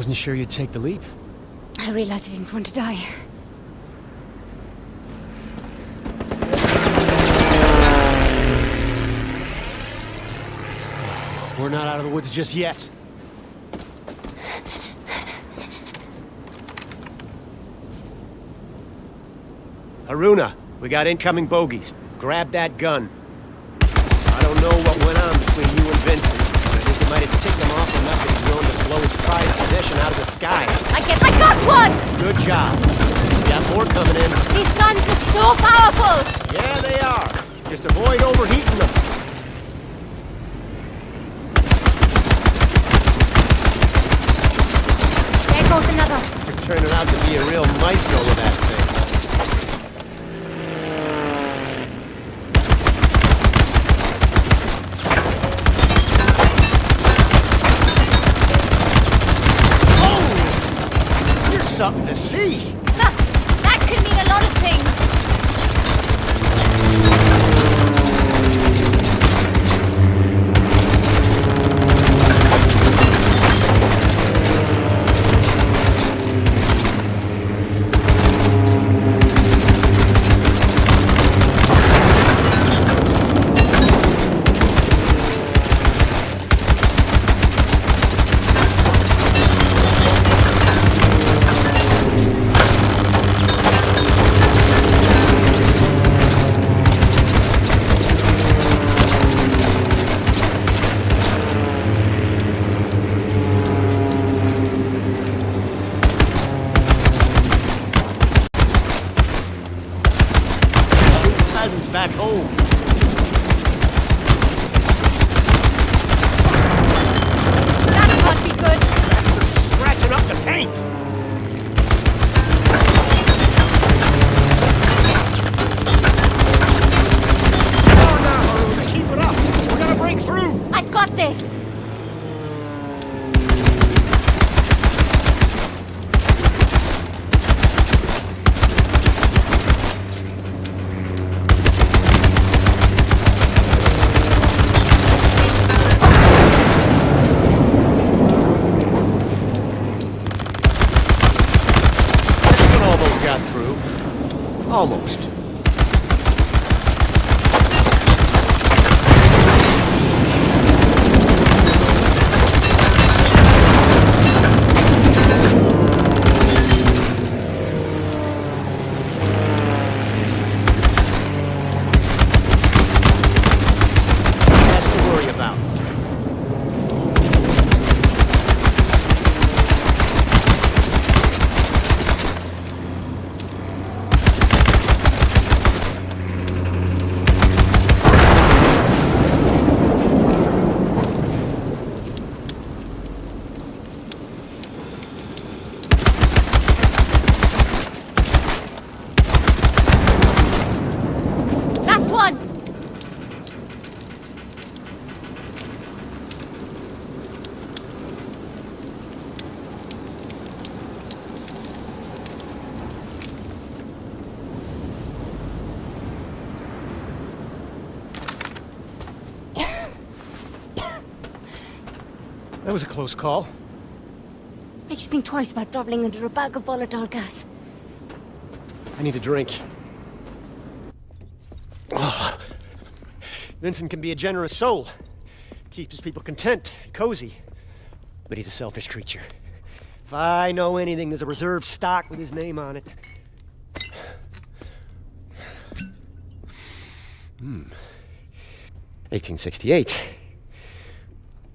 Wasn't sure you'd take the leap. I realized I didn't want to die. We're not out of the woods just yet. Haruna, we got incoming bogeys. Grab that gun. I don't know what went on between you and Vincent, but I think it might have ticked him off enough that he's willing to blow his prized possession out of the sky. I got one! Good job. We got more coming in. These guns are so powerful! Yeah, they are. Just avoid overheating them. There goes another. You're turning out to be a real maestro with that thing. Something to see. That could mean a lot of things. Back home. That can't be good. That's scratching up the paint. Oh no, Haruna, keep it up. We're gonna break through. I got this. Almost. Less to worry about. That was a close call. Makes you think twice about doubling under a bag of volatile gas. I need a drink. Oh. Vincent can be a generous soul. Keeps his people content, cozy. But he's a selfish creature. If I know anything, there's a reserve stock with his name on it. 1868.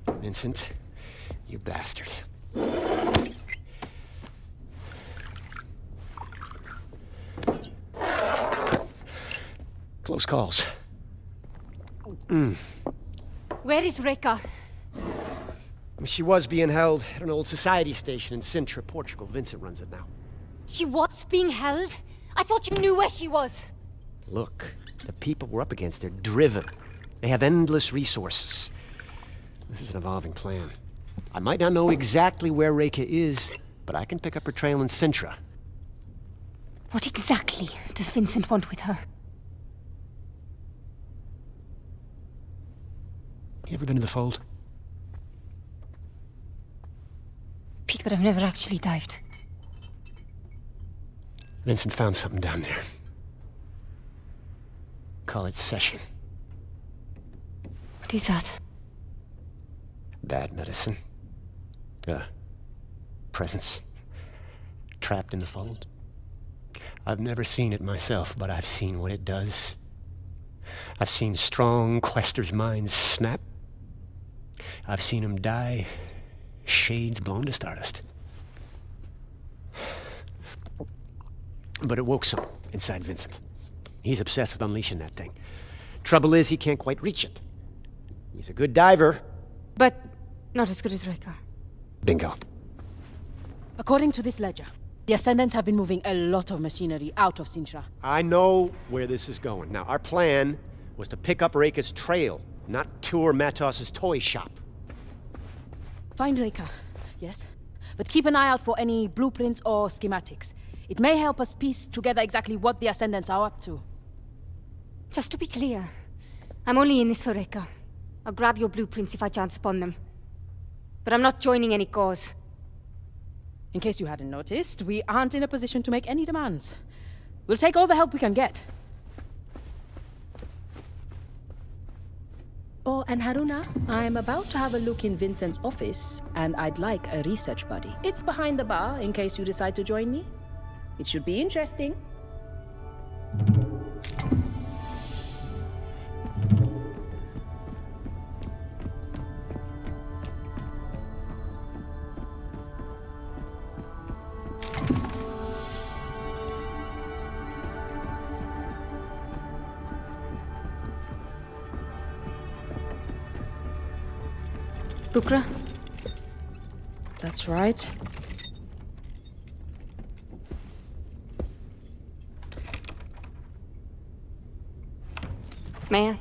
Vincent, you bastard. Close calls. Where is Reka? She was being held at an old society station in Sintra, Portugal. Vincent runs it now. She was being held? I thought you knew where she was. Look, the people we're up against, they're driven. They have endless resources. This is an evolving plan. I might not know exactly where Reka is, but I can pick up her trail in Sintra. What exactly does Vincent want with her? You ever been in the fold? Peak that I've never actually dived. Vincent found something down there. Call it session. What is that? Bad medicine. Presence. Trapped in the fold. I've never seen it myself, but I've seen what it does. I've seen strong questers' minds snap. I've seen them die, shades blown to stardust. But it woke some inside Vincent. He's obsessed with unleashing that thing. Trouble is, he can't quite reach it. He's a good diver. But not as good as Reka. Bingo. According to this ledger, the Ascendants have been moving a lot of machinery out of Sintra. I know where this is going. Now, our plan was to pick up Reka's trail, not tour Matos's toy shop. Find Reka, yes. But keep an eye out for any blueprints or schematics. It may help us piece together exactly what the Ascendants are up to. Just to be clear, I'm only in this for Reka. I'll grab your blueprints if I chance upon them. But I'm not joining any cause. In case you hadn't noticed, we aren't in a position to make any demands. We'll take all the help we can get. Oh, and Haruna, I'm about to have a look in Vincent's office, and I'd like a research buddy. It's behind the bar, in case you decide to join me. It should be interesting. Bukra? That's right. May I?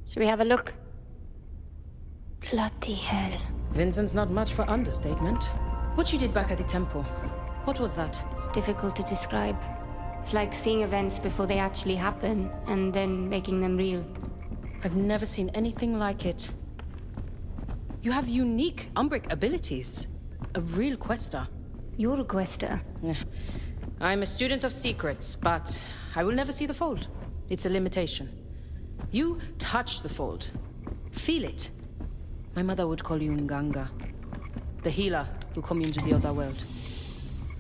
Should we have a look? Bloody hell. Vincent's not much for understatement. What you did back at the temple, what was that? It's difficult to describe. It's like seeing events before they actually happen, and then making them real. I've never seen anything like it. You have unique Umbric abilities. A real quester. You're a quester. I'm a student of secrets, but I will never see the fold. It's a limitation. You touch the fold. Feel it. My mother would call you Nganga. The healer who communes with the other world.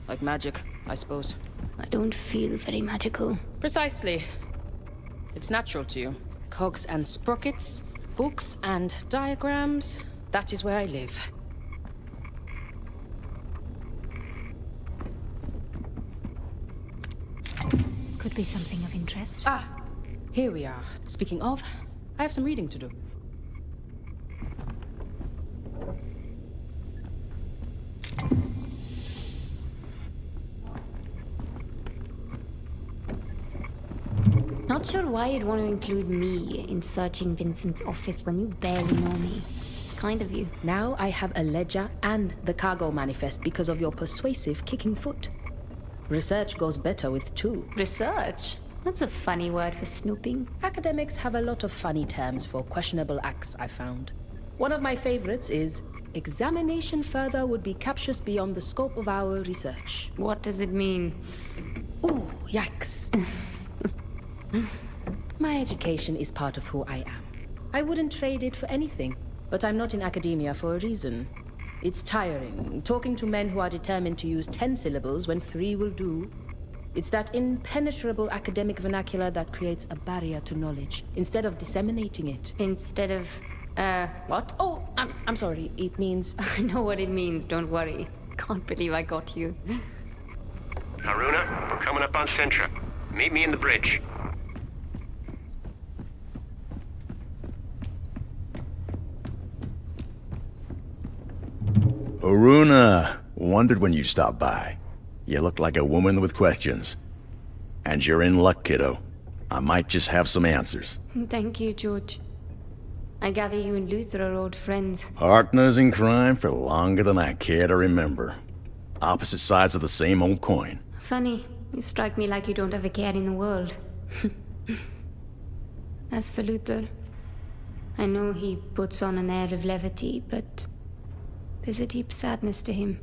Like magic, I suppose. I don't feel very magical. Precisely. It's natural to you. Cogs and sprockets, books and diagrams. That is where I live. Could be something of interest. Ah, here we are. Speaking of, I have some reading to do. Not sure why you'd want to include me in searching Vincent's office when you barely know me. It's kind of you. Now I have a ledger and the cargo manifest because of your persuasive kicking foot. Research goes better with two. Research? That's a funny word for snooping. Academics have a lot of funny terms for questionable acts, I found. One of my favorites is, examination further would be captious beyond the scope of our research. What does it mean? Ooh, yikes. My education is part of who I am. I wouldn't trade it for anything, but I'm not in academia for a reason. It's tiring, talking to men who are determined to use 10 syllables when 3 will do. It's that impenetrable academic vernacular that creates a barrier to knowledge, instead of disseminating it. Instead of, what? Oh, I'm sorry, it means... I know what it means, don't worry. Can't believe I got you. Haruna, we're coming up on Sintra. Meet me in the bridge. Haruna, wondered when you stopped by. You look like a woman with questions. And you're in luck, kiddo. I might just have some answers. Thank you, George. I gather you and Luther are old friends. Partners in crime for longer than I care to remember. Opposite sides of the same old coin. Funny, you strike me like you don't have a care in the world. As for Luther, I know he puts on an air of levity, but there's a deep sadness to him,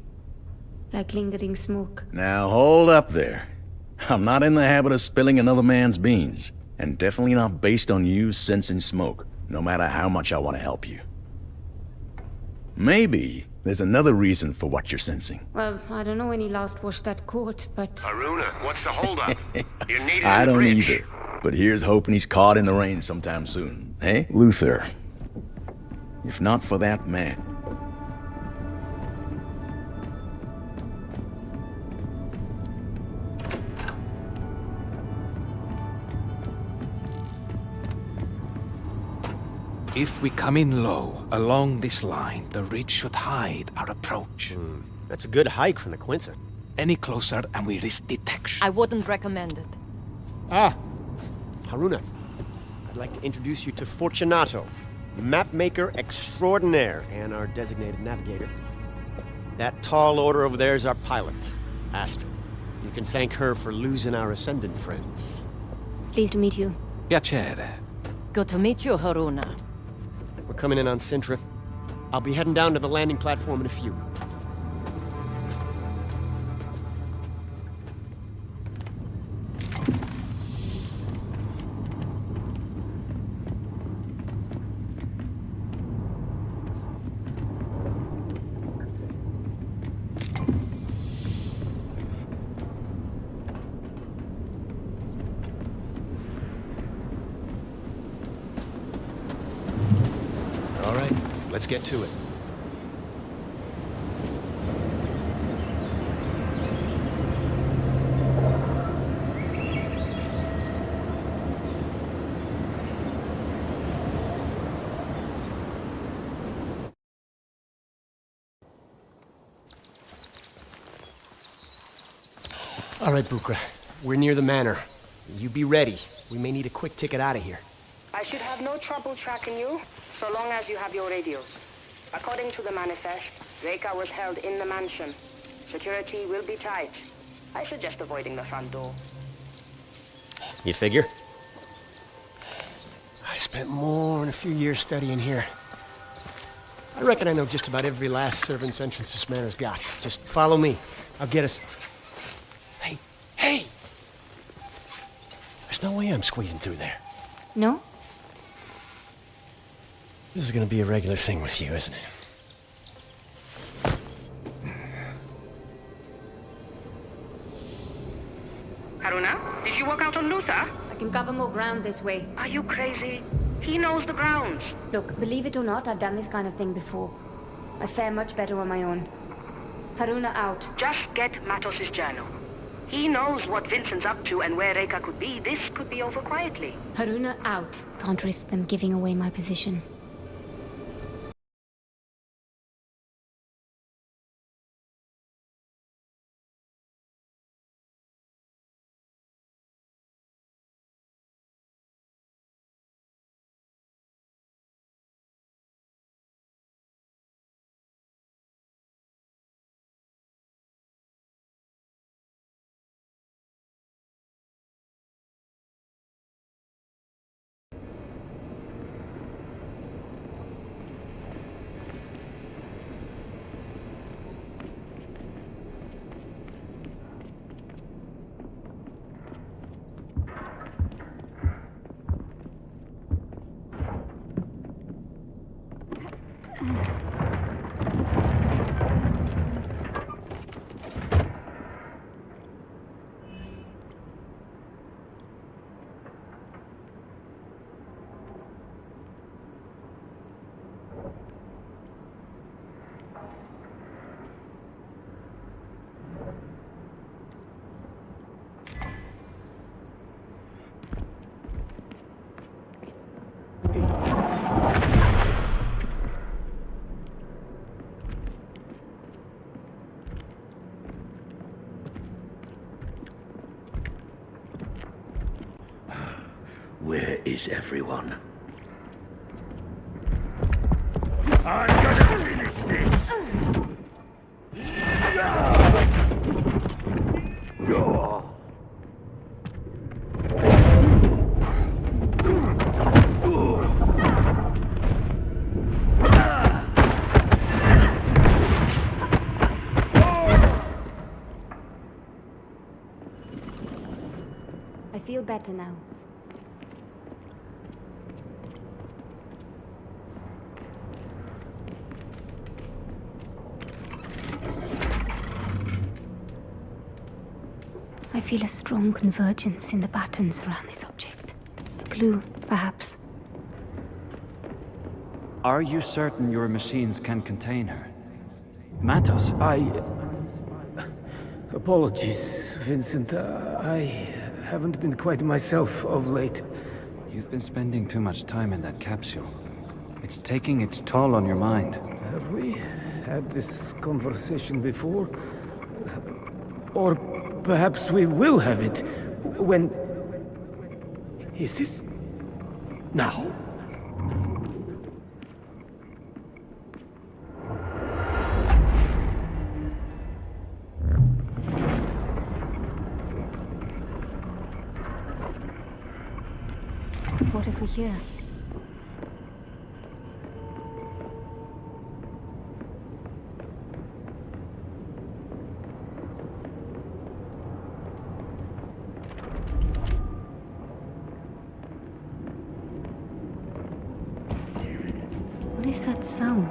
like lingering smoke. Now hold up there. I'm not in the habit of spilling another man's beans, and definitely not based on you sensing smoke, no matter how much I want to help you. Maybe there's another reason for what you're sensing. Well, I don't know when he last washed that coat, but... Haruna, what's the holdup? You're needed I in the don't bridge. either, but here's hoping he's caught in the rain sometime soon. Eh, Luther? If not for that man... If we come in low, along this line, the ridge should hide our approach. That's a good hike from the Quincy. Any closer and we risk detection. I wouldn't recommend it. Ah, Haruna. I'd like to introduce you to Fortunato, mapmaker extraordinaire and our designated navigator. That tall order over there is our pilot, Astrid. You can thank her for losing our Ascendant friends. Pleased to meet you. Piacere. Good to meet you, Haruna. We're coming in on Sintra. I'll be heading down to the landing platform in a few. All right, let's get to it. All right, Bukra. We're near the manor. You be ready. We may need a quick ticket out of here. I should have no trouble tracking you, so long as you have your radios. According to the manifest, Vega was held in the mansion. Security will be tight. I suggest avoiding the front door. You figure? I spent more than a few years studying here. I reckon I know just about every last servant's entrance this manor's got. Just follow me. I'll get us... Hey, hey! There's no way I'm squeezing through there. No? This is gonna be a regular thing with you, isn't it? Haruna, did you walk out on Luther? I can cover more ground this way. Are you crazy? He knows the grounds. Look, believe it or not, I've done this kind of thing before. I fare much better on my own. Haruna out. Just get Matos's journal. He knows what Vincent's up to and where Reka could be. This could be over quietly. Haruna out. Can't risk them giving away my position. Where is everyone? I'm gonna finish this! better now. I feel a strong convergence in the patterns around this object. A clue, perhaps. Are you certain your machines can contain her? Matos? Apologies, Vincent. I haven't been quite myself of late. You've been spending too much time in that capsule. It's taking its toll on your mind. Have we had this conversation before? Or perhaps we will have it when... Is this... now? What have we here? What is that sound?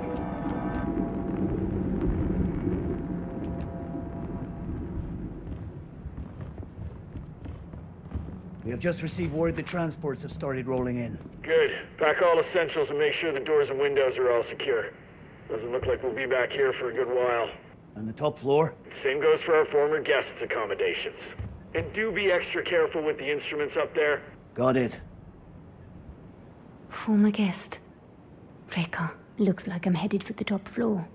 We have just received word that transports have started rolling in. Good. Pack all essentials and make sure the doors and windows are all secure. Doesn't look like we'll be back here for a good while. On the top floor? Same goes for our former guests' accommodations. And do be extra careful with the instruments up there. Got it. Former guest. Reka. Looks like I'm headed for the top floor.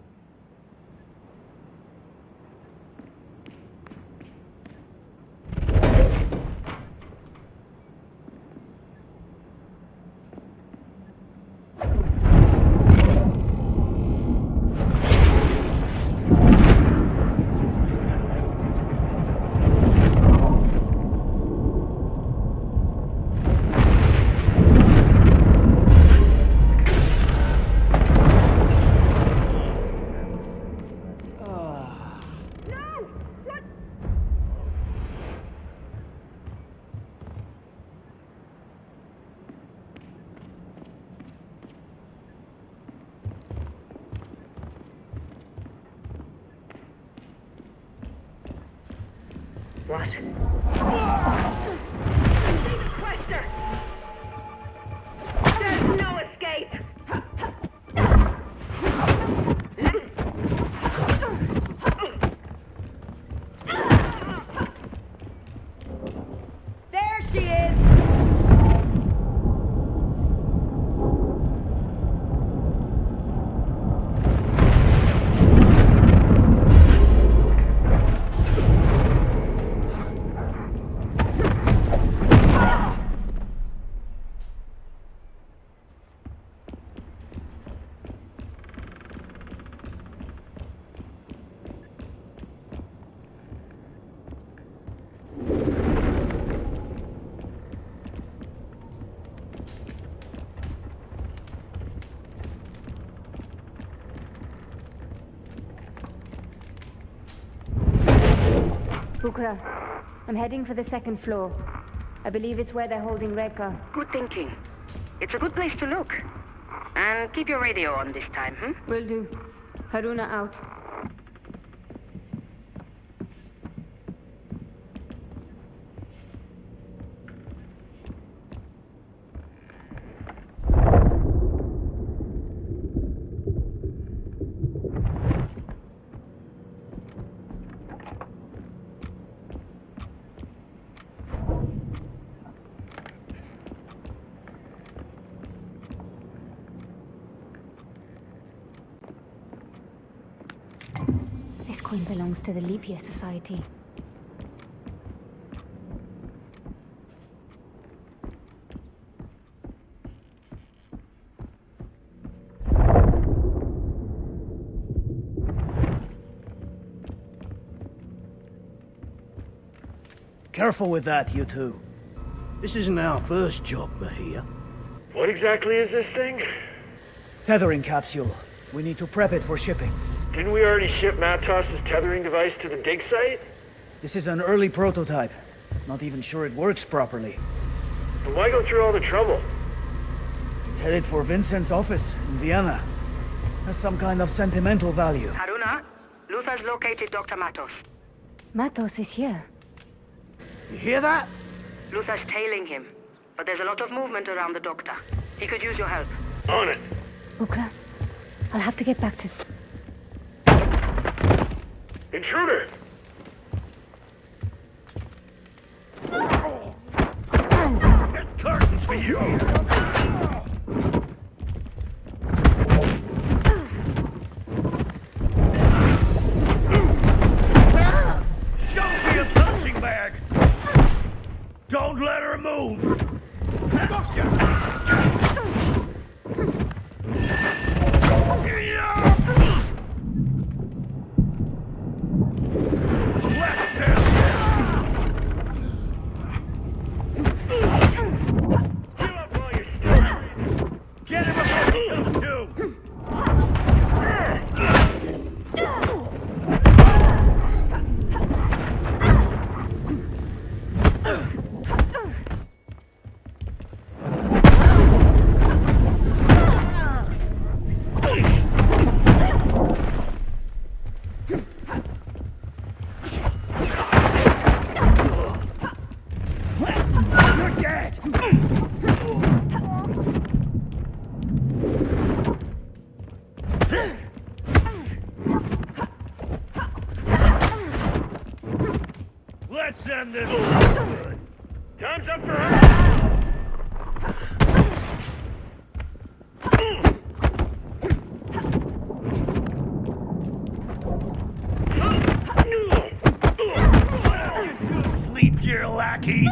What? There's no escape! There she is! Bukra, I'm heading for the second floor. I believe it's where they're holding Reka. Good thinking. It's a good place to look. And keep your radio on this time, Will do. Haruna out. This coin belongs to the Libya Society. Careful with that, you two. This isn't our first job, Bahia. What exactly is this thing? Tethering capsule. We need to prep it for shipping. Didn't we already ship Matos' tethering device to the dig site? This is an early prototype. Not even sure it works properly. But why go through all the trouble? It's headed for Vincent's office in Vienna. Has some kind of sentimental value. Haruna, Luther's located Dr. Matos. Matos is here. You hear that? Luther's tailing him, but there's a lot of movement around the doctor. He could use your help. On it. Bukra, I'll have to get back to... Intruder! There's curtains for you! Don't be a punching bag! Don't let her move! Gotcha! Let's have Heal up while you're still. Get him before he comes to! You're dead! Let's end this good. Time's up for her. Sleep here, lackey!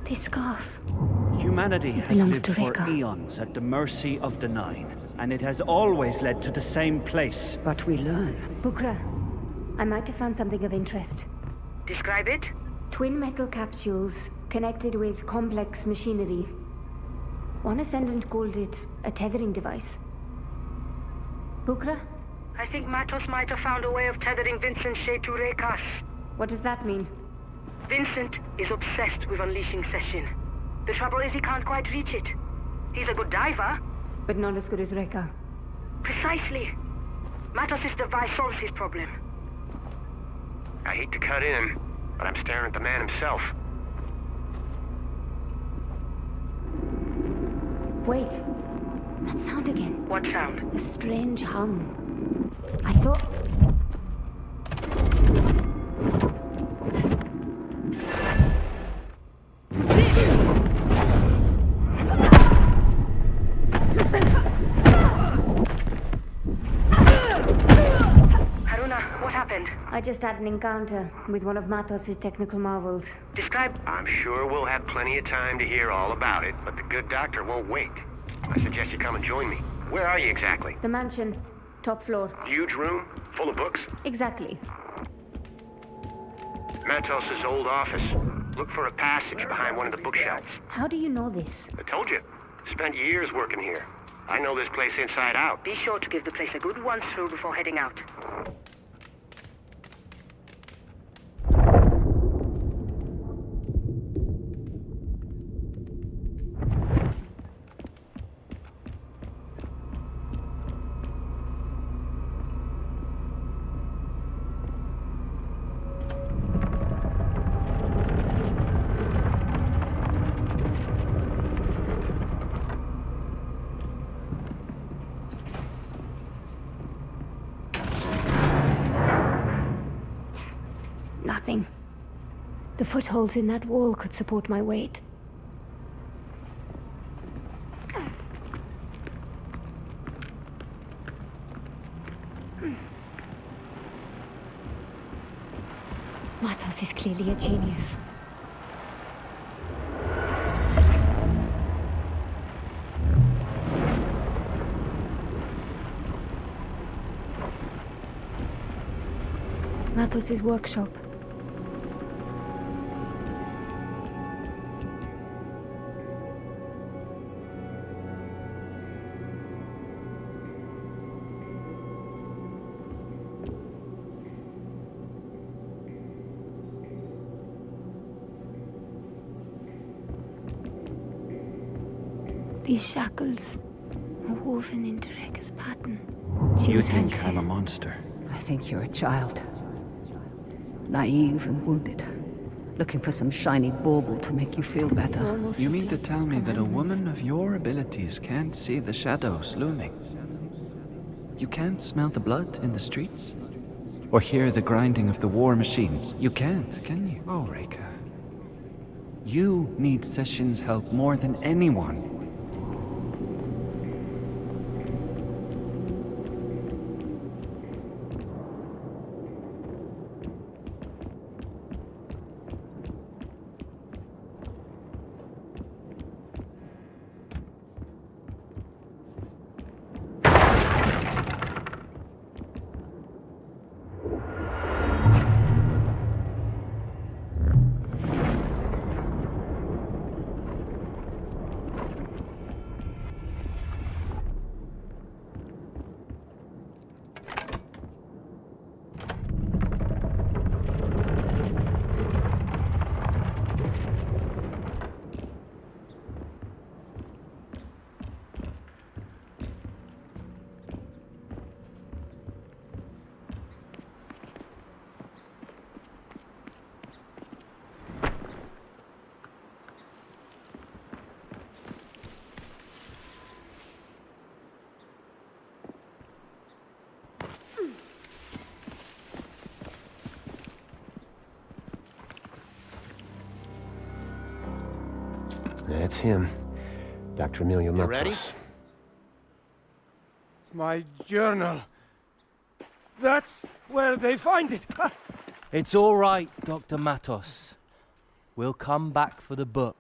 This scarf. Humanity has Belongs lived to for Vega. eons at the mercy of the Nine, and it has always led to the same place. But we learn. Bukra, I might have found something of interest. Describe it? Twin metal capsules connected with complex machinery. One ascendant called it a tethering device. Bukra, I think Matos might have found a way of tethering Vincent's shade to Rekas. what does that mean? Vincent is obsessed with unleashing Session. The trouble is he can't quite reach it. He's a good diver. But not as good as Reka. Precisely. Matos' device solves his problem. I hate to cut in, but I'm staring at the man himself. Wait. That sound again. What sound? A strange hum. I thought... Haruna, what happened? I just had an encounter with one of Matos' technical marvels. Describe... I'm sure we'll have plenty of time to hear all about it, but the good doctor won't wait. I suggest you come and join me. Where are you exactly? The mansion. Top floor. Huge room? Full of books? Exactly. Matos' old office. Look for a passage behind one of the bookshelves. How do you know this? I told you. Spent years working here. I know this place inside out. Be sure to give the place a good once-through before heading out. Nothing. The footholds in that wall could support my weight. Matos is clearly a genius. Matos' workshop. These shackles are woven into Rekka's pattern. You think I'm a monster? I think you're a child. Naive and wounded. Looking for some shiny bauble to make you feel better. You mean to tell me that a woman of your abilities can't see the shadows looming? You can't smell the blood in the streets? Or hear the grinding of the war machines? You can't, can you? Oh, Rekka. You need Sessions' help more than anyone. That's him. Dr. Emilio Matos. ready? My journal. That's where they find it. It's all right, Dr. Matos. We'll come back for the book.